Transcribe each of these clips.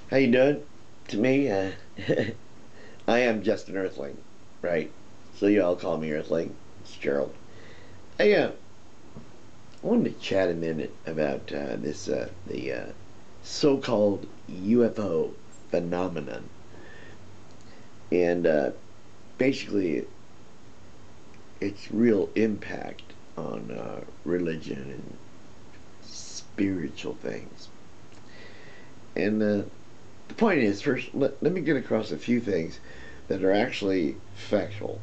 How you doing? To me, I am just an Earthling, right? So you all call me Earthling. It's Gerald. I wanted to chat a minute about the so-called UFO phenomenon, and basically its real impact on religion and spiritual things. And the point is, first, let me get across a few things that are actually factual.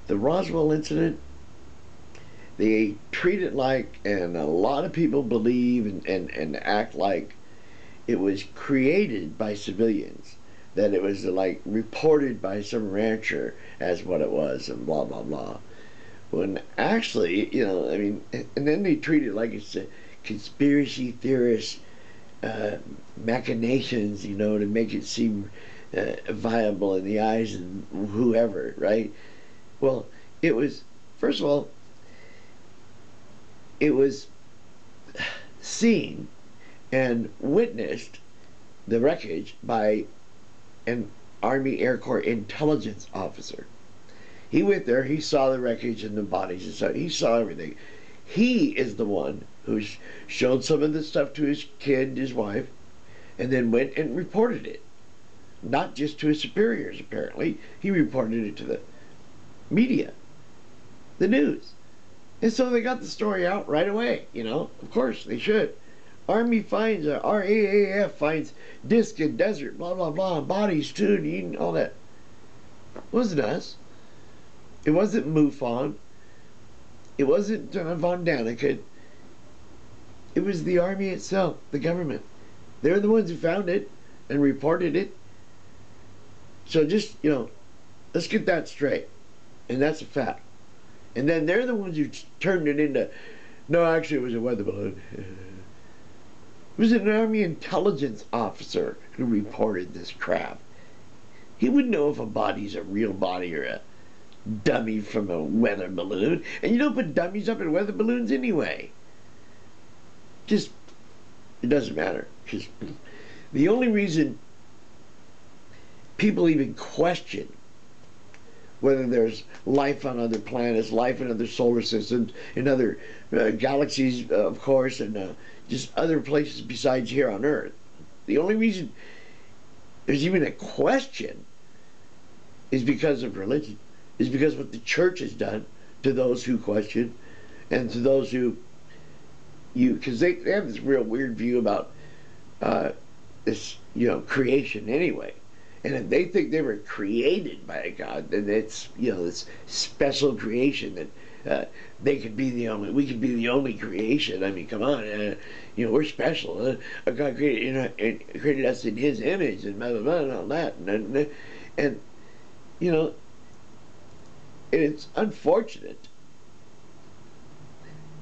The Roswell incident, they treat it like, and a lot of people believe and act like it was created by civilians, that it was like reported by some rancher as what it was, and blah, blah, blah. When actually, I mean, and then they treat it like it's a conspiracy theorist machinations, to make it seem viable in the eyes of whoever, right? Well, it was, first of all, it was seen and witnessed, the wreckage, by an Army Air Corps intelligence officer. He went there, he saw the wreckage and the bodies and stuff, he saw everything. He is the one who showed some of the stuff to his kid, his wife, and then went and reported it. Not just to his superiors, apparently. He reported it to the media, the news. And so they got the story out right away, Of course, they should. Army finds, RAAF finds disc in desert, blah, blah, blah, bodies too, and all that. It wasn't us. It wasn't MUFON. It wasn't von Daniken. It was the Army itself, the government. They're the ones who found it and reported it. So just, let's get that straight. And that's a fact. And then they're the ones who turned it into, no, actually it was a weather balloon. It was an Army intelligence officer who reported this crap. He wouldn't know if a body's a real body or a dummy from a weather balloon. And you don't put dummies up in weather balloons anyway. Just, it doesn't matter. Because the only reason people even question whether there's life on other planets, life in other solar systems, in other galaxies, of course, and just other places besides here on Earth. The only reason there's even a question is because of religion, is because what the church has done to those who question, and to those who, because they have this real weird view about this, creation anyway. And if they think they were created by a God, then it's, this special creation that they could be the only, we could be the only creation. I mean, come on, we're special. God created us in His image and blah, blah, blah, and all that. And it's unfortunate.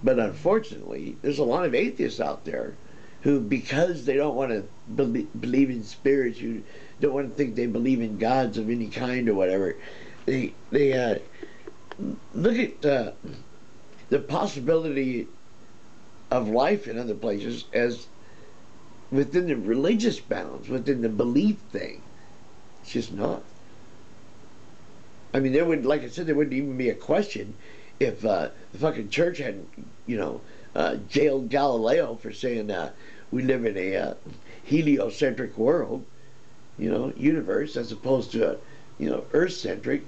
But unfortunately, there's a lot of atheists out there who, because they don't want to believe in spirits, who don't want to think they believe in gods of any kind or whatever, they look at the possibility of life in other places as within the religious bounds, within the belief thing. It's just not. I mean, there would, like I said, there wouldn't even be a question if the fucking church hadn't, jailed Galileo for saying we live in a heliocentric world, universe, as opposed to Earth-centric.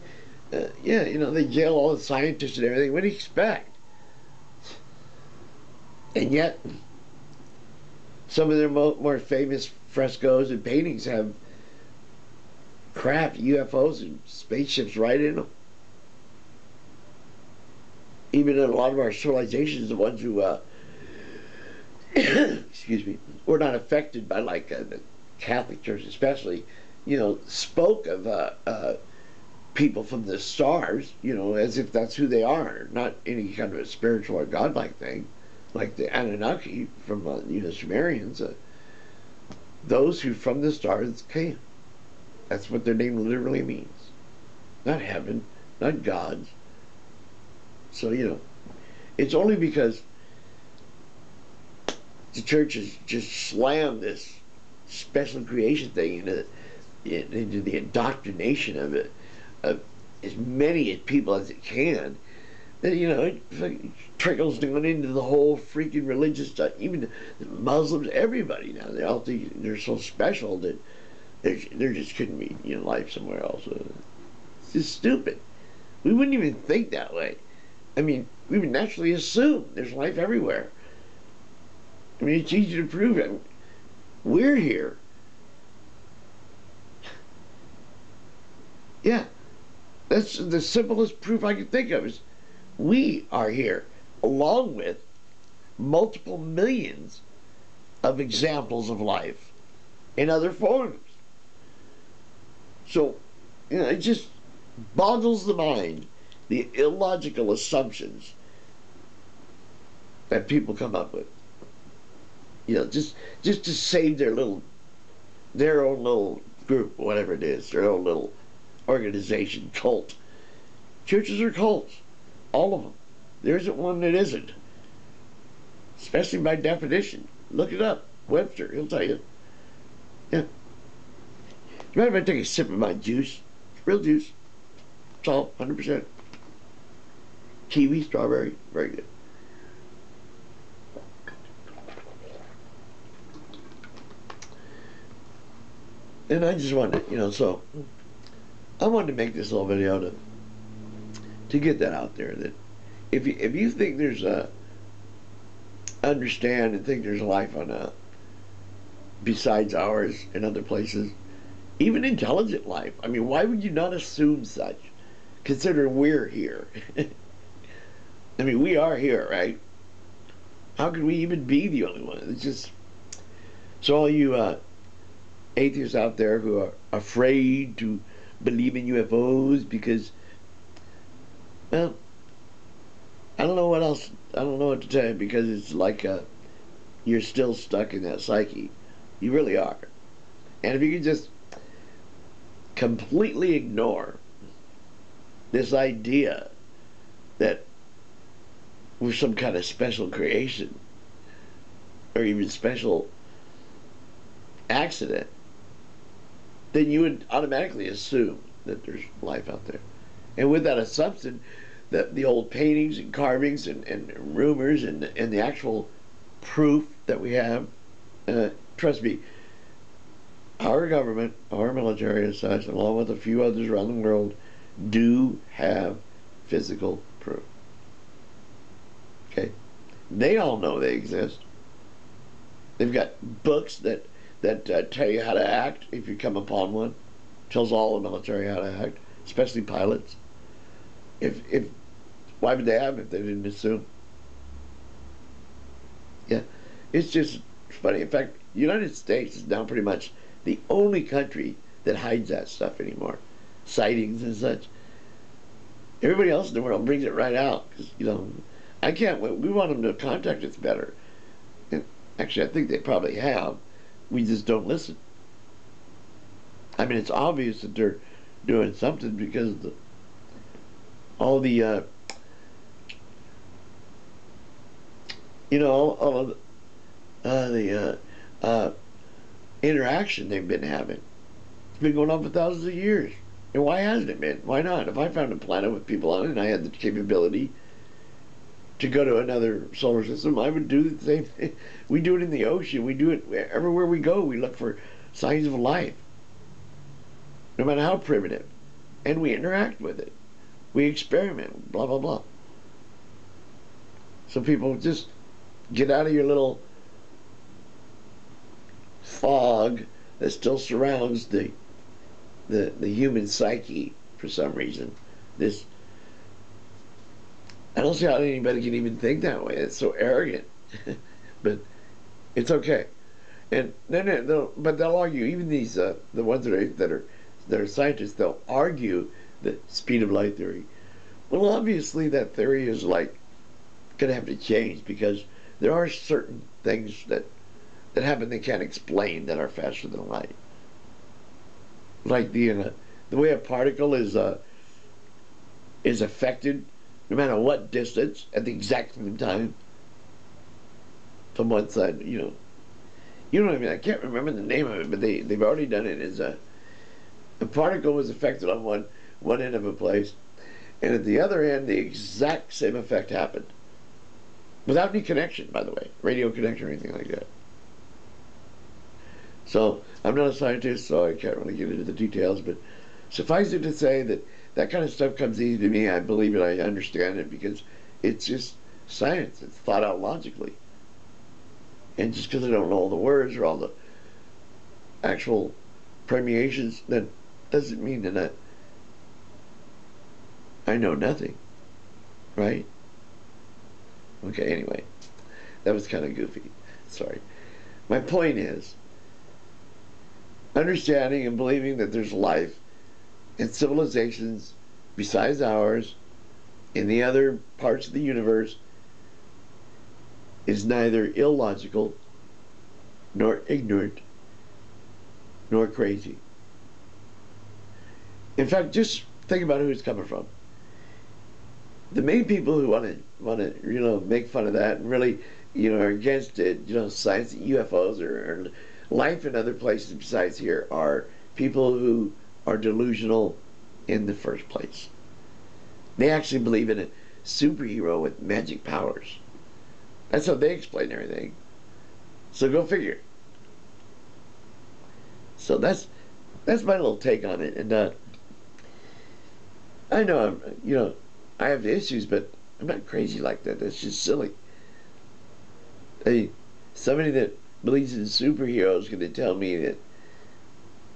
They jail all the scientists and everything. What do you expect? And yet, some of their more famous frescoes and paintings have craft, UFOs, and spaceships right in them. Even in a lot of our civilizations, the ones who, excuse me, were not affected by, like, the Catholic Church especially, spoke of people from the stars, as if that's who they are, not any kind of a spiritual or godlike thing, like the Anunnaki from the Sumerians. Those who from the stars came. That's what their name literally means. Not heaven, not gods. So, it's only because the church has just slammed this special creation thing into the indoctrination of it, of as many people as it can. Then, it trickles down into the whole freaking religious stuff. Even the Muslims, everybody now, they all think they're so special that there just couldn't be life somewhere else. It's just stupid. We wouldn't even think that way. I mean, we would naturally assume there's life everywhere. I mean, it's easy to prove it. We're here. Yeah, that's the simplest proof I can think of is we are here, along with multiple millions of examples of life in other forms. So, it just boggles the mind, the illogical assumptions that people come up with. Just to save their own little group, whatever it is, their own little organization, cult. Churches are cults. All of them. There isn't one that isn't. Especially by definition. Look it up. Webster, he'll tell you. Yeah. As a matter of fact, take a sip of my juice. Real juice. Salt, 100%. Kiwi, strawberry, very good. And I just wanted, so I wanted to make this little video to get that out there, that if you think there's understand and think there's life on besides ours in other places, even intelligent life. I mean, why would you not assume such, considering we're here? I mean, we are here, right? How could we even be the only one? It's just, so all you atheists out there who are afraid to believe in UFOs because, well, I don't know what else, I don't know what to tell you, because it's like you're still stuck in that psyche. You really are. And if you can just completely ignore this idea that we're some kind of special creation or even special accident, then you would automatically assume that there's life out there. And with that assumption, that the old paintings and carvings and rumors and the actual proof that we have, trust me, our government, our military and such, along with a few others around the world, do have physical proof. Okay? They all know they exist. They've got books that tell you how to act if you come upon one. Tells all the military how to act, especially pilots. Why would they have it if they didn't assume? Yeah, it's just funny. In fact, the United States is now pretty much the only country that hides that stuff anymore. Sightings and such. Everybody else in the world brings it right out. Because, I can't wait. We want them to contact us better. And actually, I think they probably have. We just don't listen. I mean, it's obvious that they're doing something because all the all of the interaction they've been having. It's been going on for thousands of years. And why hasn't it been? Why not? If I found a planet with people on it and I had the capability to go to another solar system, I would do the same thing. We do it in the ocean. We do it everywhere we go. We look for signs of life, no matter how primitive. And we interact with it. We experiment, blah, blah, blah. So people, just get out of your little fog that still surrounds the human psyche for some reason. I don't see how anybody can even think that way. It's so arrogant. But it's okay. And then they'll argue, even these the ones that are scientists, they'll argue the speed of light theory. Well, obviously that theory is going to have to change, because there are certain things that happen they can't explain that are faster than light. Like the way a particle is affected no matter what distance at the exact same time. from one side, you know what I mean? I can't remember the name of it, but they've already done it as a particle was affected on one end of a place, and at the other end, the exact same effect happened. Without any connection, by the way, radio connection or anything like that. So, I'm not a scientist, so I can't really get into the details, but suffice it to say that that kind of stuff comes easy to me. I believe it, I understand it, because it's just science. It's thought out logically. And just because I don't know all the words or all the actual permeations, that doesn't mean that I know nothing. Right? Okay, anyway. That was kind of goofy. Sorry. My point is, understanding and believing that there's life and civilizations besides ours in the other parts of the universe is neither illogical nor ignorant nor crazy. In fact, just think about who it's coming from. The main people who want to make fun of that and really are against it, science, UFOs or life in other places besides here, are people who are delusional in the first place. They actually believe in a superhero with magic powers. That's how they explain everything. So go figure. So that's my little take on it. And I know I have issues, but I'm not crazy like that. That's just silly. Somebody that believes in superheroes is going to tell me that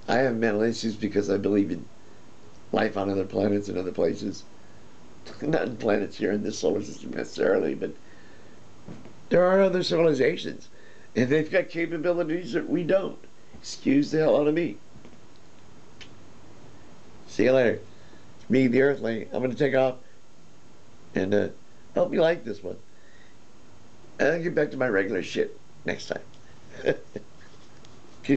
I have mental issues because I believe in life on other planets and other places. Not in planets here in this solar system necessarily, but there are other civilizations, and they've got capabilities that we don't. Excuse the hell out of me. See you later. Me, the Earthling. I'm going to take off, and help me like this one. And I'll get back to my regular shit next time.